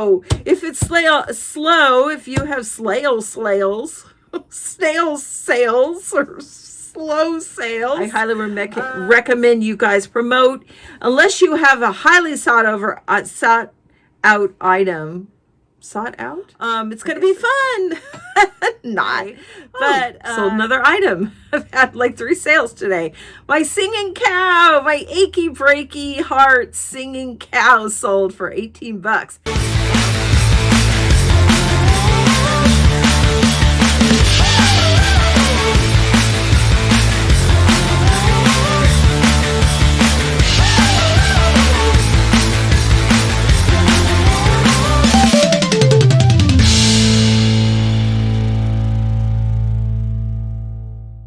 slow. If it's slow, if you have snail sales or slow sales, I highly recommend you guys promote, unless you have a highly sought out item. Sought out? It's going to be fun. Not. But sold another item. I've had like 3 sales today. My singing cow, my achy breaky heart singing cow sold for $18.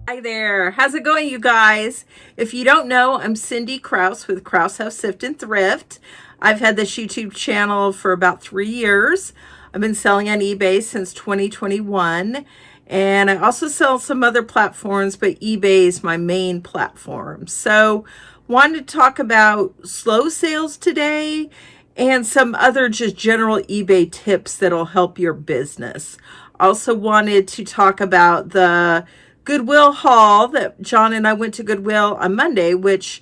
Hi there. How's it going, you guys? If you don't know, I'm Cindy Krause with Krause House Sift and Thrift. I've had this YouTube channel for about 3 years. I've been selling on eBay since 2021. And I also sell some other platforms, but eBay is my main platform. So wanted to talk about slow sales today and some other just general eBay tips that'll help your business. Also wanted to talk about the Goodwill haul that John and I went to Goodwill on Monday, which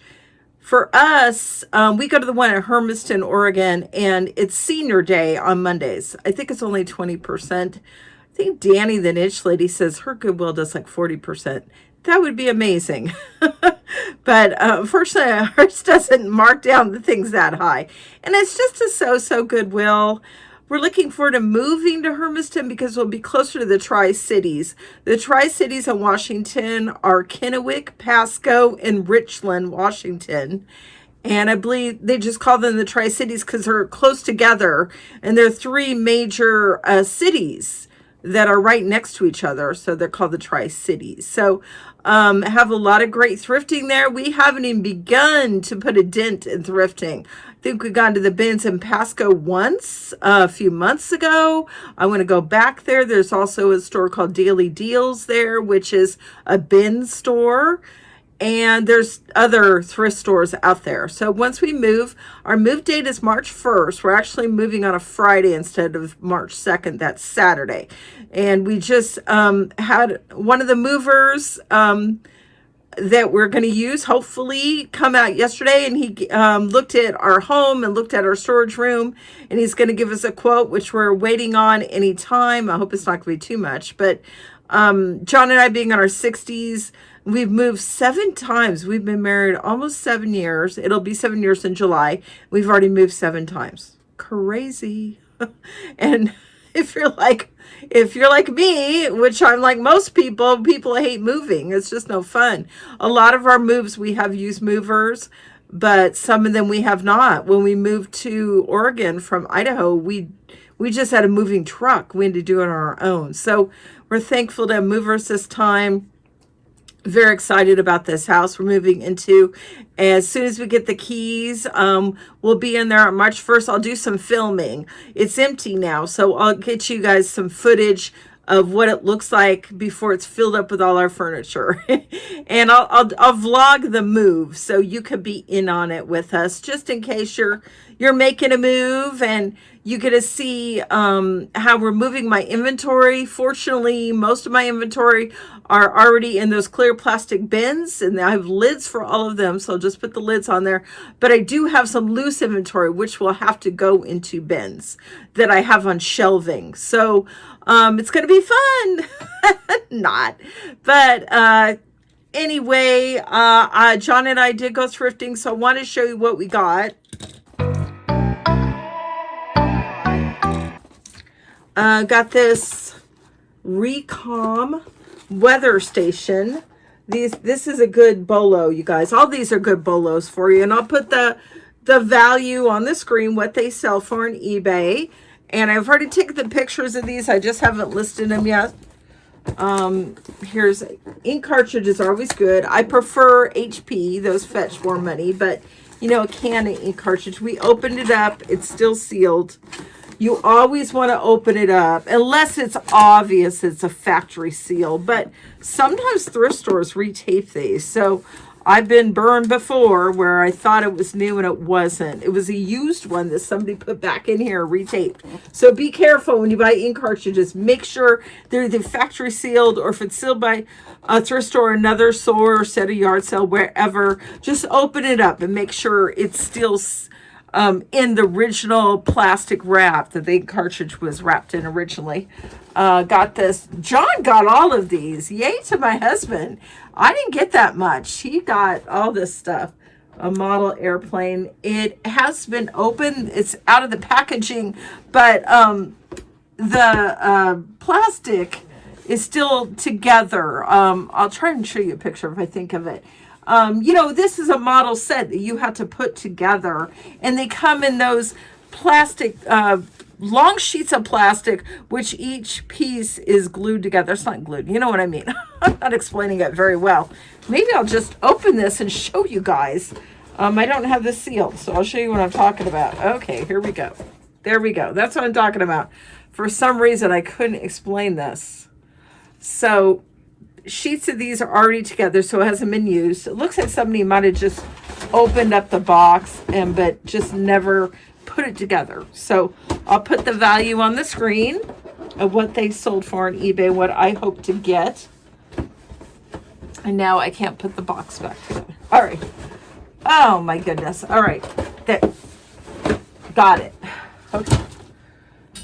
for us, we go to the one at Hermiston, Oregon, and it's senior day on Mondays. I think it's only 20%. I think Danny, the niche lady, says her Goodwill does like 40%. That would be amazing. But unfortunately, ours doesn't mark down the things that high. And it's just a so-so Goodwill. We're looking forward to moving to Hermiston because we'll be closer to the Tri-Cities. The Tri-Cities in Washington are Kennewick, Pasco, and Richland, Washington. And I believe they just call them the Tri-Cities because they're close together. And they're 3 major cities that are right next to each other. So they're called the Tri-Cities. So have a lot of great thrifting there. We haven't even begun to put a dent in thrifting. I think we got to the bins in Pasco once a few months ago. I want to go back there. There's also a store called Daily Deals there, which is a bin store. And there's other thrift stores out there. So once we move, our move date is March 1st. We're actually moving on a Friday instead of March 2nd. That's Saturday. And we just had one of the movers that we're going to use, hopefully, come out yesterday. And he looked at our home and looked at our storage room. And he's going to give us a quote, which we're waiting on any time. I hope it's not going to be too much. But John and I, being in our 60s, we've moved 7 times. We've been married almost 7 years. It'll be 7 years in July. We've already moved 7 times. Crazy. And if you're like me, which I'm like most people hate moving. It's just no fun. A lot of our moves, we have used movers, but some of them we have not. When we moved to Oregon from Idaho, we just had a moving truck. We had to do it on our own. So we're thankful to have movers this time. Very excited about this house we're moving into. As soon as we get the keys, we'll be in there on March 1st. I'll do some filming. It's empty now, so I'll get you guys some footage of what it looks like before it's filled up with all our furniture. And I'll vlog the move so you could be in on it with us, just in case you're making a move and you get to see how we're moving my inventory. Fortunately, most of my inventory are already in those clear plastic bins, and I have lids for all of them, so I'll just put the lids on there. But I do have some loose inventory, which will have to go into bins that I have on shelving. So it's going to be fun. Not. But anyway, John and I did go thrifting, so I want to show you what we got. Got this Recom weather station. This is a good bolo, you guys. All these are good bolos for you. And I'll put the value on the screen, what they sell for on eBay. And I've already taken the pictures of these. I just haven't listed them yet. Here's ink cartridges are always good. I prefer HP. Those fetch more money. But, you know, a can of ink cartridge. We opened it up. It's still sealed. You always want to open it up, unless it's obvious it's a factory seal. But sometimes thrift stores retape these. So I've been burned before where I thought it was new and it wasn't. It was a used one that somebody put back in here, retaped. So be careful when you buy ink cartridges. Make sure they're either factory sealed, or if it's sealed by a thrift store, another store, set a yard sale, wherever. Just open it up and make sure it's still in the original plastic wrap that the ink cartridge was wrapped in originally. Got this. John got all of these. Yay to my husband. I didn't get that much. He got all this stuff. A model airplane. It has been open. It's out of the packaging, but the plastic is still together. I'll try and show you a picture if I think of it. This is a model set that you have to put together, and they come in those plastic, long sheets of plastic, which each piece is glued together. It's not glued. You know what I mean? I'm not explaining it very well. Maybe I'll just open this and show you guys. I don't have this sealed, so I'll show you what I'm talking about. Okay, here we go. There we go. That's what I'm talking about. For some reason, I couldn't explain this. So sheets of these are already together, so it hasn't been used. It looks like somebody might have just opened up the box but just never put it together. So I'll put the value on the screen of what they sold for on eBay, what I hope to get. And now I can't put the box back together. All right. Oh my goodness. All right. Got it. Okay.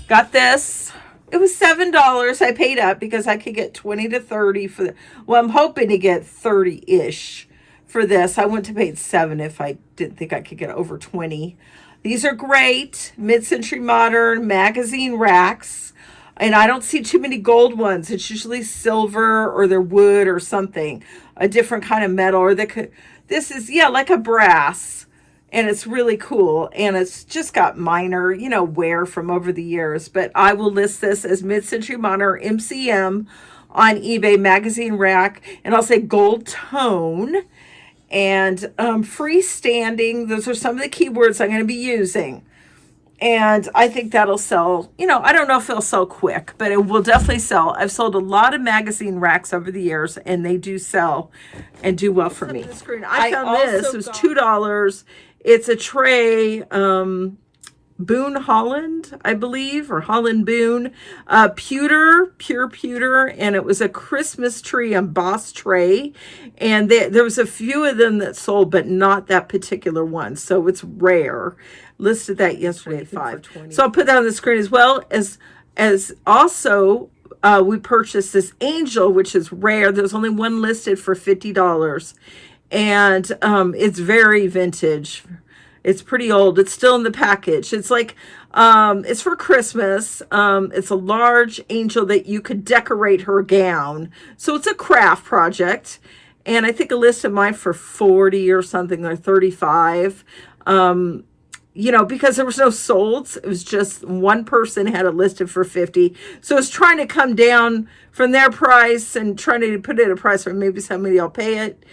Got this. It was $7. I paid up because I could get 20 to 30 for well, I'm hoping to get 30-ish for this. I wouldn't have paid $7 if I didn't think I could get over 20. These are great. Mid-century modern magazine racks. And I don't see too many gold ones. It's usually silver, or they're wood or something, a different kind of metal. Or this is, like a brass. And it's really cool. And it's just got minor, wear from over the years. But I will list this as mid-century modern MCM on eBay magazine rack. And I'll say gold tone and freestanding. Those are some of the keywords I'm going to be using. And I think that'll sell. I don't know if it'll sell quick, but it will definitely sell. I've sold a lot of magazine racks over the years, and they do sell and do well for me. I found this. It was $2. It's a tray, Boone Holland, I believe, or Holland Boone, pure pewter, and it was a Christmas tree embossed tray, and there was a few of them that sold, but not that particular one, so it's rare. Listed that yesterday at 5. So I'll put that on the screen, as well as also we purchased this angel, which is rare. There's only one listed for $50, and it's very vintage. It's pretty old. It's still in the package. It's like, it's for Christmas. It's a large angel that you could decorate her gown. So it's a craft project. And I think I listed mine for 40 or something, or 35. Because there was no solds. It was just one person had it listed for 50. So it's trying to come down from their price and trying to put it at a price where maybe somebody will pay it.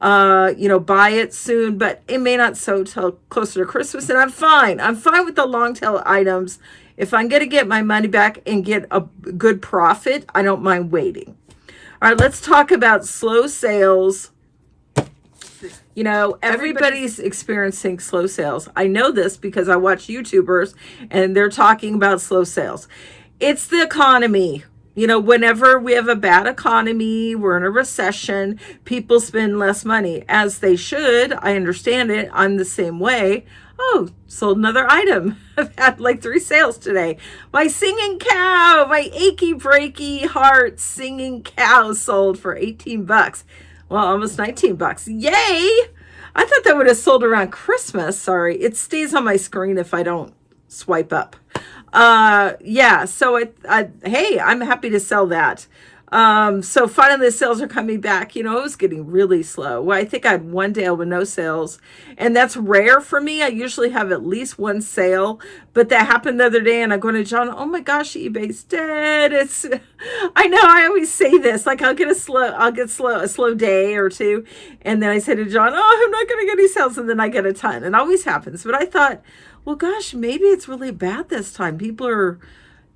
Buy it soon, but it may not sell till closer to Christmas, and I'm fine. I'm fine with the long tail items. If I'm going to get my money back and get a good profit, I don't mind waiting. All right, let's talk about slow sales. Everybody's experiencing slow sales. I know this because I watch YouTubers and they're talking about slow sales. It's the economy. Whenever we have a bad economy, we're in a recession, people spend less money, as they should. I understand it. I'm the same way. Oh, sold another item. I've had like 3 sales today. My singing cow, my achy breaky heart singing cow sold for $18. Well, almost $19. Yay! I thought that would have sold around Christmas. Sorry. It stays on my screen if I don't swipe up. So hey, I'm happy to sell that. So finally the sales are coming back. It was getting really slow. Well, I think I had one day with no sales, and that's rare for me. I usually have at least one sale, but that happened the other day, and I'm going to John, oh my gosh, eBay's dead. I know I always say this, like I'll get a slow day or two. And then I say to John, oh, I'm not going to get any sales. And then I get a ton. It always happens. But I thought, well, gosh, maybe it's really bad this time. People are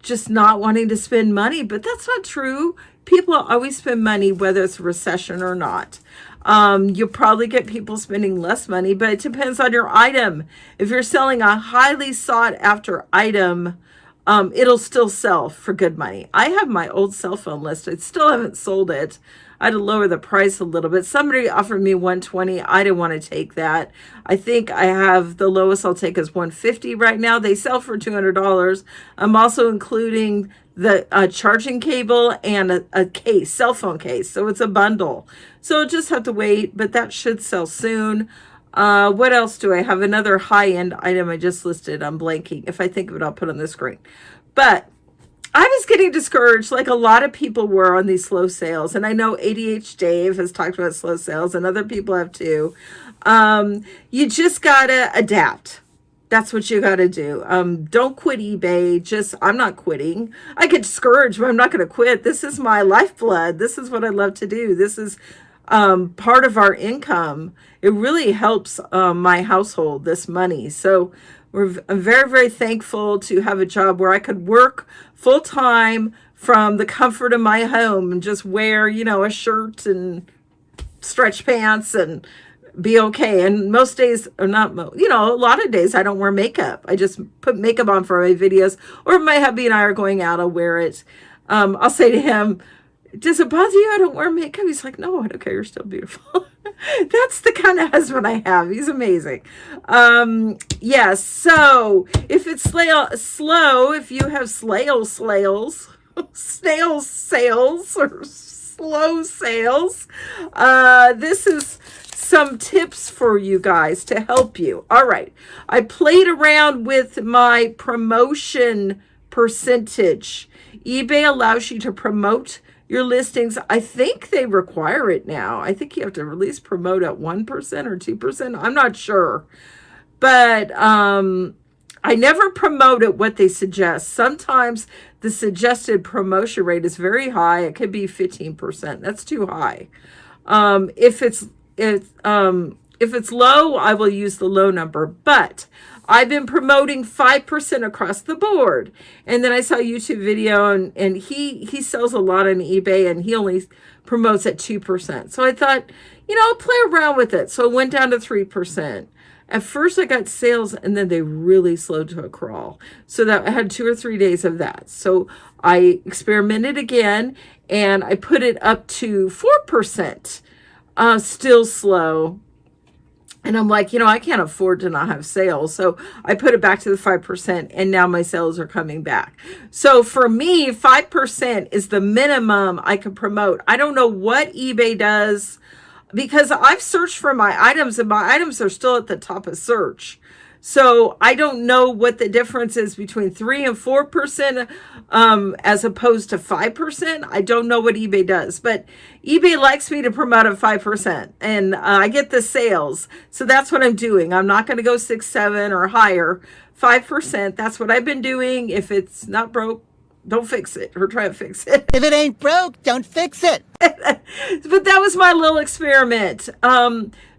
just not wanting to spend money, but that's not true. People always spend money, whether it's a recession or not. You'll probably get people spending less money, but it depends on your item. If you're selling a highly sought after item, it'll still sell for good money. I have my old cell phone list. I still haven't sold it. I had to lower the price a little bit. Somebody offered me 120. I didn't want to take that. I think I have the lowest I'll take is 150 right now. They sell for $200. I'm also including the charging cable and a case, cell phone case. So it's a bundle. So I'll just have to wait, but that should sell soon. What else do I have? Another high-end item I just listed. I'm blanking. If I think of it, I'll put on the screen. But I was getting discouraged like a lot of people were on these slow sales. And I know ADH Dave has talked about slow sales and other people have too. You just got to adapt. That's what you got to do. Don't quit eBay. I'm not quitting. I get discouraged, but I'm not going to quit. This is my lifeblood. This is what I love to do. This is part of our income. It really helps my household, this money. So I'm very, very thankful to have a job where I could work full time from the comfort of my home and just wear, a shirt and stretch pants and be okay. And most days, or not, a lot of days I don't wear makeup. I just put makeup on for my videos, or if my hubby and I are going out, I'll wear it. I'll say to him, does it bother you I don't wear makeup? He's like, no, I don't care. You're still beautiful. That's the kind of husband I have. He's amazing. Yes. So if it's slow, if you have snail sales or slow sales, this is some tips for you guys to help you. All right. I played around with my promotion percentage. eBay allows you to promote your listings. I think they require it now. I think you have to at least promote at 1% or 2%. I'm not sure. But I never promote at what they suggest. Sometimes the suggested promotion rate is very high. It could be 15%. That's too high. If it's low, I will use the low number. But I've been promoting 5% across the board. And then I saw a YouTube video and he sells a lot on eBay and he only promotes at 2%. So I thought, I'll play around with it. So it went down to 3%. At first I got sales and then they really slowed to a crawl. So that I had 2 or 3 days of that. So I experimented again and I put it up to 4%. Still slow. And I'm like, I can't afford to not have sales. So I put it back to the 5% and now my sales are coming back. So for me, 5% is the minimum I can promote. I don't know what eBay does because I've searched for my items and my items are still at the top of search. So I don't know what the difference is between 3 and 4% as opposed to 5%. I don't know what eBay does, but eBay likes me to promote at 5% and I get the sales. So that's what I'm doing. I'm not going to go 6, 7 or higher. 5%. That's what I've been doing. If it's not broke, don't fix it or try to fix it. If it ain't broke, don't fix it. But that was my little experiment.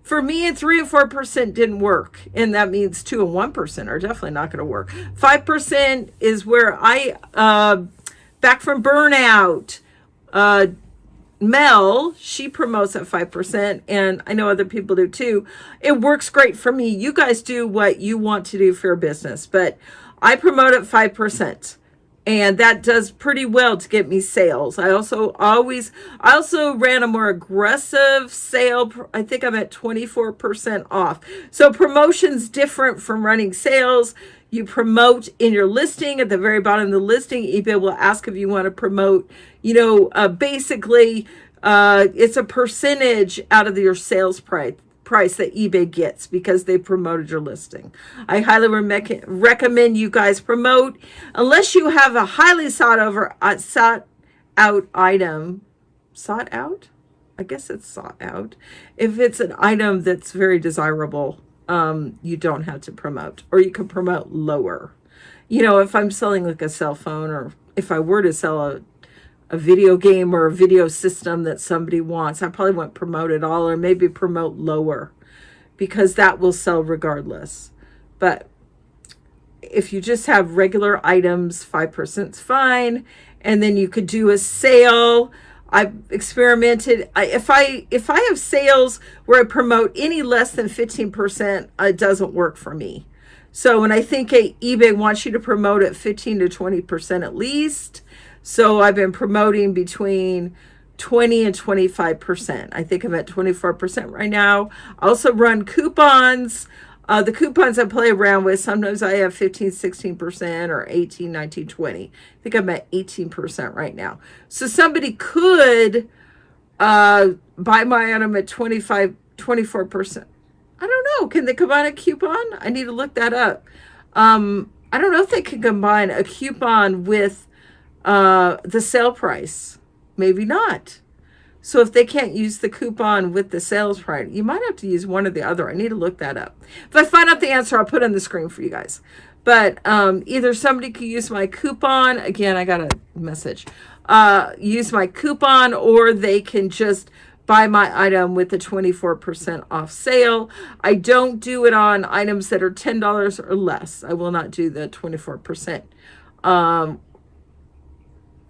For me, 3 and 4% didn't work. And that means 2 and 1% are definitely not going to work. 5% is where back from burnout, Mel, she promotes at 5%. And I know other people do too. It works great for me. You guys do what you want to do for your business. But I promote at 5%. And that does pretty well to get me sales. I also ran a more aggressive sale. I think I'm at 24% off. So promotion's different from running sales. You promote in your listing at the very bottom of the listing. eBay will ask if you want to promote, basically it's a percentage out of your sales price that eBay gets because they promoted your listing. I highly recommend you guys promote unless you have a highly sought out item. Sought out? I guess it's sought out. If it's an item that's very desirable, you don't have to promote, or you can promote lower. If I'm selling like a cell phone, or if I were to sell a video game or a video system that somebody wants, I probably won't promote at all, or maybe promote lower because that will sell regardless. But if you just have regular items, 5% is fine. And then you could do a sale I've experimented. If I have sales where I promote any less than 15%, it doesn't work for me. So when I think eBay wants you to promote at 15 to 20% at least. So I've been promoting between 20 and 25%. I think I'm at 24% right now. I also run coupons. The coupons I play around with, sometimes I have 15, 16% or 18, 19, 20. I think I'm at 18% right now. So somebody could buy my item at 25, 24%. I don't know. Can they combine a coupon? I need to look that up. I don't know if they can combine a coupon with the sale price. Maybe not. So if they can't use the coupon with the sales price, you might have to use one or the other. I need to look that up. If I find out the answer, I'll put it on the screen for you guys. But either somebody could use my coupon. Again, I got a message. Use my coupon, or they can just buy my item with a 24% off sale. I don't do it on items that are $10 or less. I will not do the 24%.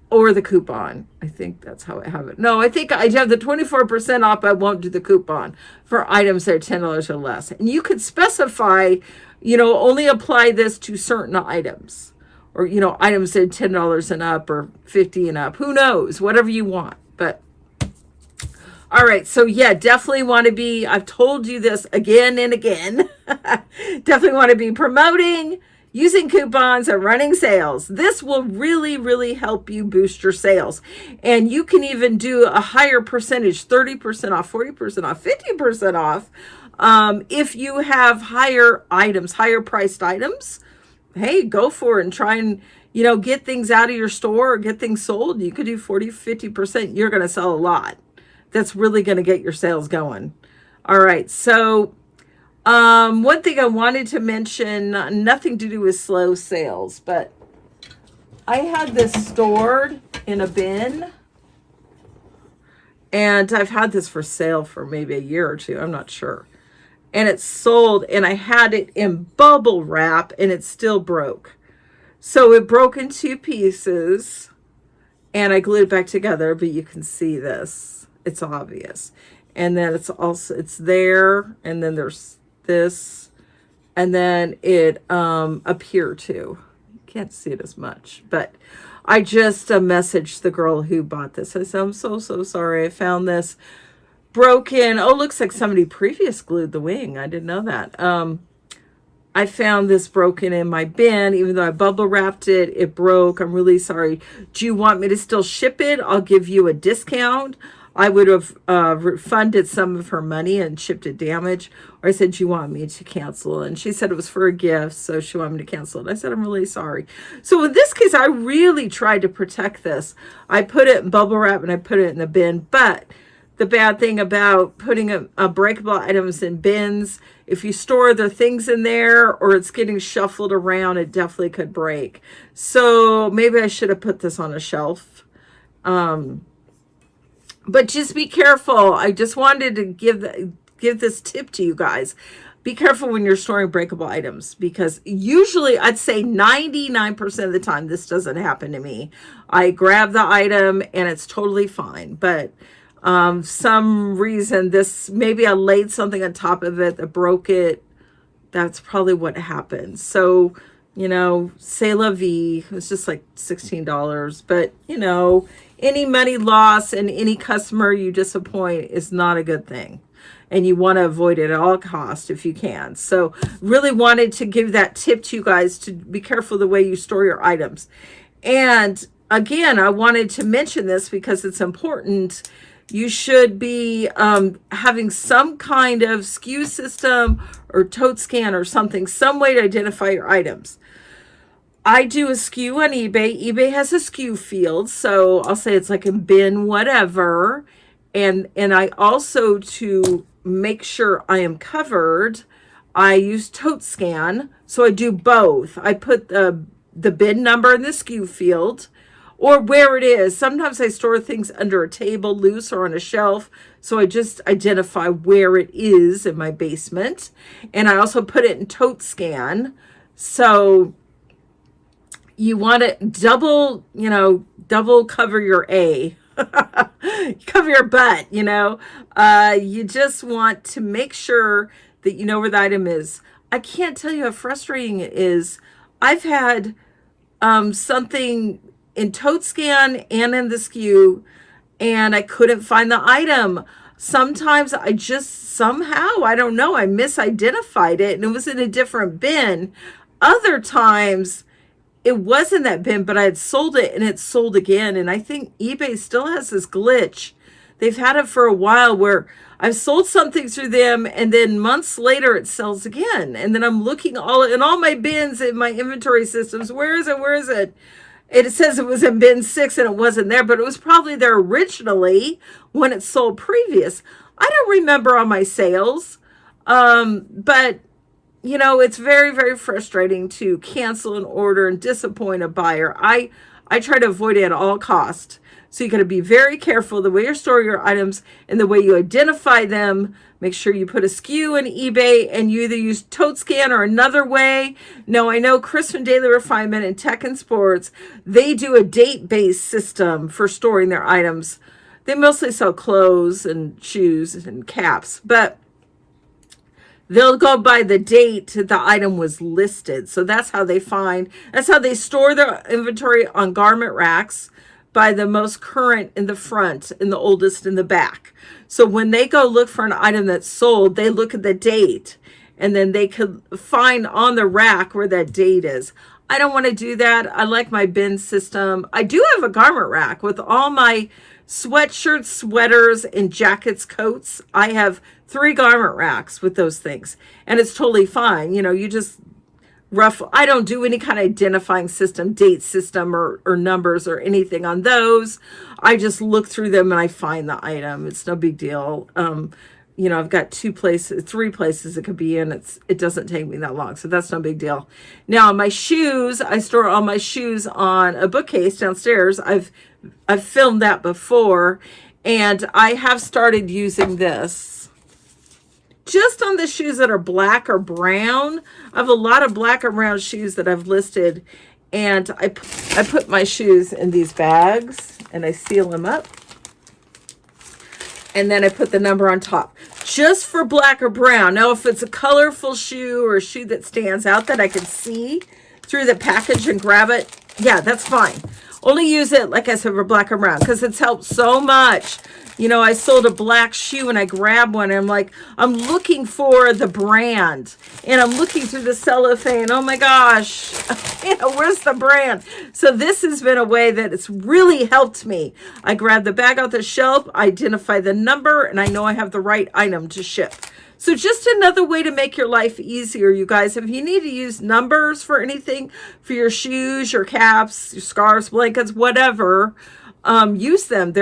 Or the coupon. I think that's how I have it. No, I think I have the 24% off. I won't do the coupon for items that are $10 or less. And you could specify, only apply this to certain items, or, items that are $10 and up or 50 and up. Who knows? Whatever you want. But all right. So yeah, definitely want to be, I've told you this again and again, definitely want to be promoting, using coupons, and running sales. This will really, really help you boost your sales. And you can even do a higher percentage, 30% off, 40% off, 50% off. If you have higher items, higher priced items, hey, go for it and try and, get things out of your store or get things sold. You could do 40, 50%. You're going to sell a lot. That's really going to get your sales going. All right. So one thing I wanted to mention, nothing to do with slow sales, but I had this stored in a bin, and I've had this for sale for maybe a year or two. I'm not sure. And it's sold, and I had it in bubble wrap, and it still broke. So it broke in two pieces, and I glued it back together, but you can see this. It's obvious. And then it's there, and then there's this, and then it up here too. You can't see it as much, but I just messaged the girl who bought this. I said, I'm so sorry. I found this broken. Oh, looks like somebody previous glued the wing. I didn't know that. I found this broken in my bin. Even though I bubble wrapped it, it broke. I'm really sorry. Do you want me to still ship it? I'll give you a discount. I would have refunded some of her money and shipped it damaged. Or I said, do you want me to cancel? And she said it was for a gift, so she wanted me to cancel it. I said, I'm really sorry. So in this case, I really tried to protect this. I put it in bubble wrap and I put it in the bin. But the bad thing about putting a breakable items in bins, if you store the things in there or it's getting shuffled around, it definitely could break. So maybe I should have put this on a shelf. But just be careful. I just wanted to give this tip to you guys. Be careful when you're storing breakable items, because usually I'd say 99% of the time this doesn't happen to me. I grab the item and it's totally fine. But some reason maybe I laid something on top of it that broke it. That's probably what happened. So, c'est la vie. It was just like $16. But, any money loss and any customer you disappoint is not a good thing. And you want to avoid it at all costs if you can. So really wanted to give that tip to you guys to be careful the way you store your items. And again, I wanted to mention this because it's important. You should be having some kind of SKU system or tote scan or something, some way to identify your items. I do a SKU on eBay. eBay has a SKU field, so I'll say it's like a bin, whatever. And I also, to make sure I am covered, I use tote scan. So I do both. I put the bin number in the SKU field, or where it is. Sometimes I store things under a table, loose, or on a shelf. So I just identify where it is in my basement. And I also put it in tote scan. So you want to double cover your A. Cover your butt, you know. You just want to make sure that you know where the item is. I can't tell you how frustrating it is. I've had something in tote scan and in the SKU, and I couldn't find the item. Sometimes I just somehow, I don't know, I misidentified it and it was in a different bin. Other times it wasn't that bin, but I had sold it and it sold again. And I think eBay still has this glitch. They've had it for a while where I've sold something through them and then months later it sells again. And then I'm looking all in all my bins in my inventory systems. Where is it? Where is it? It says it was in bin 6 and it wasn't there, but it was probably there originally when it sold previous. I don't remember on my sales, but you know, it's very, very frustrating to cancel an order and disappoint a buyer. I try to avoid it at all costs. So you got to be very careful the way you store your items and the way you identify them. Make sure you put a SKU in eBay and you either use tote scan or another way. Now, I know Crispin Daily Refinement and Tech and Sports, they do a date-based system for storing their items. They mostly sell clothes and shoes and caps, but they'll go by the date the item was listed. So that's how they store their inventory on garment racks, by the most current in the front and the oldest in the back. So when they go look for an item that's sold, they look at the date and then they could find on the rack where that date is. I don't want to do that. I like my bin system. I do have a garment rack with all my sweatshirts, sweaters, and jackets, coats. I have 3 garment racks with those things, and it's totally fine. You know, you just I don't do any kind of identifying system, date system, or numbers or anything on those. I just look through them and I find the item. It's no big deal. You know, I've got 3 places it could be in. It doesn't take me that long, so that's no big deal. Now, my shoes, I store all my shoes on a bookcase downstairs. I've filmed that before, and I have started using this just on the shoes that are black or brown. I have a lot of black or brown shoes that I've listed, and I put my shoes in these bags and I seal them up, and then I put the number on top just for black or brown. Now, if it's a colorful shoe or a shoe that stands out that I can see through the package and grab it, yeah, that's fine. Only use it, like I said, for black or brown because it's helped so much. You know, I sold a black shoe and I grabbed one and I'm like, I'm looking for the brand and I'm looking through the cellophane. Oh my gosh, you know, where's the brand? So this has been a way that it's really helped me. I grab the bag off the shelf, identify the number, and I know I have the right item to ship. So just another way to make your life easier, you guys. If you need to use numbers for anything, for your shoes, your caps, your scarves, blankets, whatever, use them.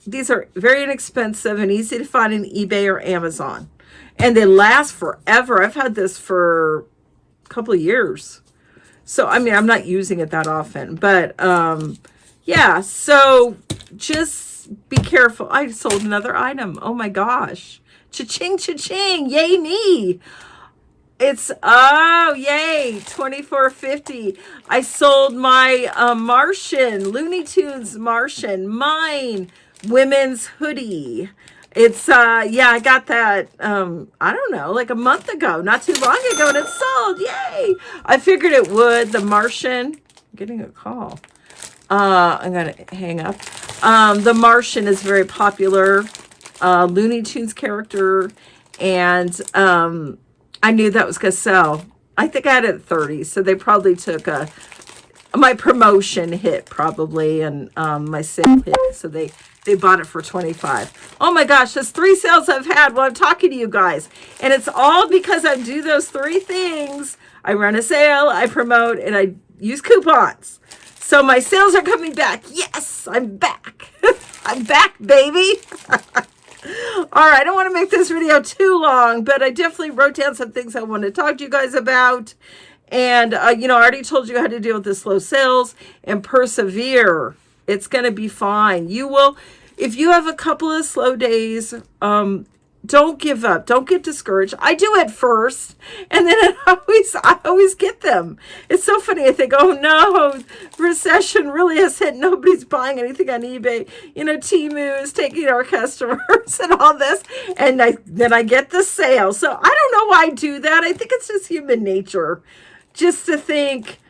These are very inexpensive and easy to find in eBay or Amazon. And they last forever. I've had this for a couple of years. So, I mean, I'm not using it that often. But, yeah, so just be careful. I sold another item. Oh, my gosh. Cha-ching, cha-ching. Yay me. It's, oh, yay, $24.50. I sold my Martian, Looney Tunes Martian, mine. Women's hoodie. It's yeah, I got that I don't know, like a month ago, not too long ago, and it's sold. Yay. I figured it would. The Martian. I'm getting a call. I'm gonna hang up. The Martian is very popular Looney Tunes character, and I knew that was gonna sell. I think I had it at 30, so they probably took my promotion hit probably, and my sale hit, so they bought it for 25. Oh my gosh, that's 3 sales I've had while I'm talking to you guys. And it's all because I do those 3 things. I run a sale, I promote, and I use coupons. So my sales are coming back. Yes, I'm back. I'm back, baby. All right, I don't want to make this video too long, but I definitely wrote down some things I want to talk to you guys about. And, you know, I already told you how to deal with the slow sales and persevere. It's going to be fine. You will, if you have a couple of slow days, don't give up. Don't get discouraged. I do at first, and then I always get them. It's so funny. I think, oh no, recession really has hit. Nobody's buying anything on eBay. Temu is taking our customers and all this, and then I get the sale. So I don't know why I do that. I think it's just human nature, just to think,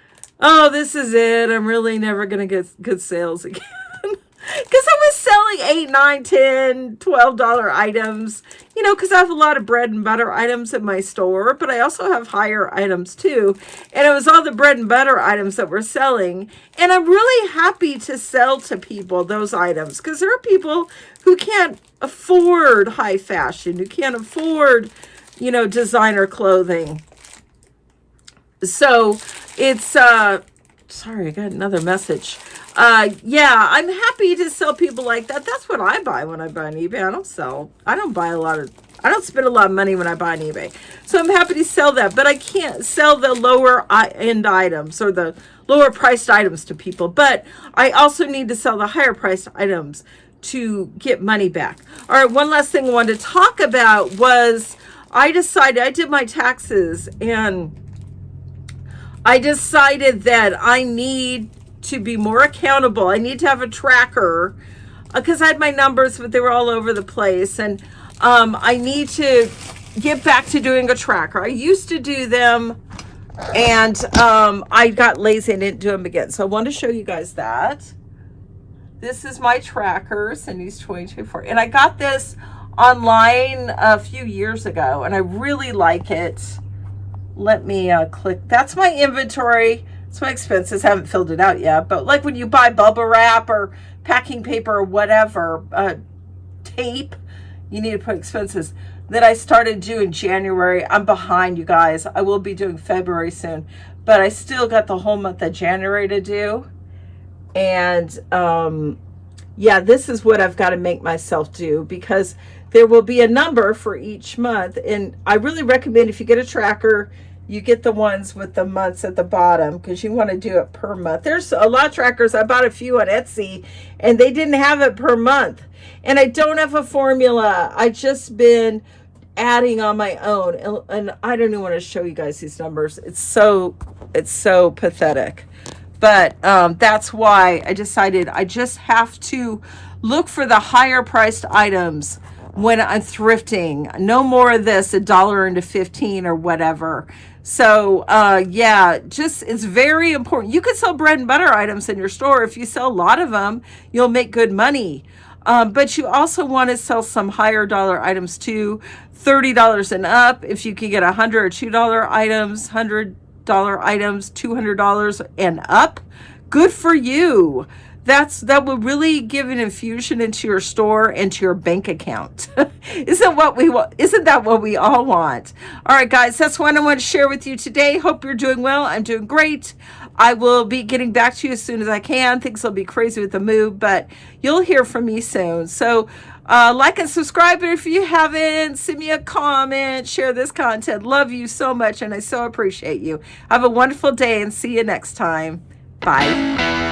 oh, this is it. I'm really never gonna get good sales again. Because I was selling $8, $9, $10, $12 items, because I have a lot of bread and butter items in my store, but I also have higher items too. And it was all the bread and butter items that we're selling. And I'm really happy to sell to people those items, because there are people who can't afford high fashion, who can't afford, designer clothing. So it's, sorry, I got another message. Yeah, I'm happy to sell people like that. That's what I buy when I buy on eBay. I don't spend a lot of money when I buy on eBay. So I'm happy to sell that, but I can't sell the lower end items or the lower priced items to people. But I also need to sell the higher priced items to get money back. All right, one last thing I wanted to talk about was I did my taxes, and I decided that I need to be more accountable. I need to have a tracker, because I had my numbers, but they were all over the place. And I need to get back to doing a tracker. I used to do them, and I got lazy and didn't do them again. So I want to show you guys that. This is my tracker, Cindy's 2024. And I got this online a few years ago, and I really like it. Let me click. That's my inventory. It's my expenses. I haven't filled it out yet, but like when you buy bubble wrap or packing paper or whatever, tape, you need to put expenses. That I started doing January. I'm behind, you guys. I will be doing February soon, but I still got the whole month of January to do. And yeah, this is what I've got to make myself do, because there will be a number for each month. And I really recommend, if you get a tracker, you get the ones with the months at the bottom, because you want to do it per month. There's a lot of trackers. I bought a few on Etsy, and they didn't have it per month. And I don't have a formula. I just been adding on my own. And I don't even want to show you guys these numbers. It's so pathetic. But that's why I decided I just have to look for the higher priced items when I'm thrifting. No more of this $1 into 15 or whatever. So yeah, it's very important. You could sell bread and butter items in your store. If you sell a lot of them, you'll make good money. But you also want to sell some higher dollar items too, $30 and up. If you can get $100 or $2 items, $100 items, $200 and up, good for you. That will really give an infusion into your store and to your bank account. Isn't that what we all want? All right, guys, that's what I want to share with you today. Hope you're doing well. I'm doing great. I will be getting back to you as soon as I can. Things will be crazy with the move, but you'll hear from me soon. So like and subscribe if you haven't. Send me a comment. Share this content. Love you so much, and I so appreciate you. Have a wonderful day, and see you next time. Bye.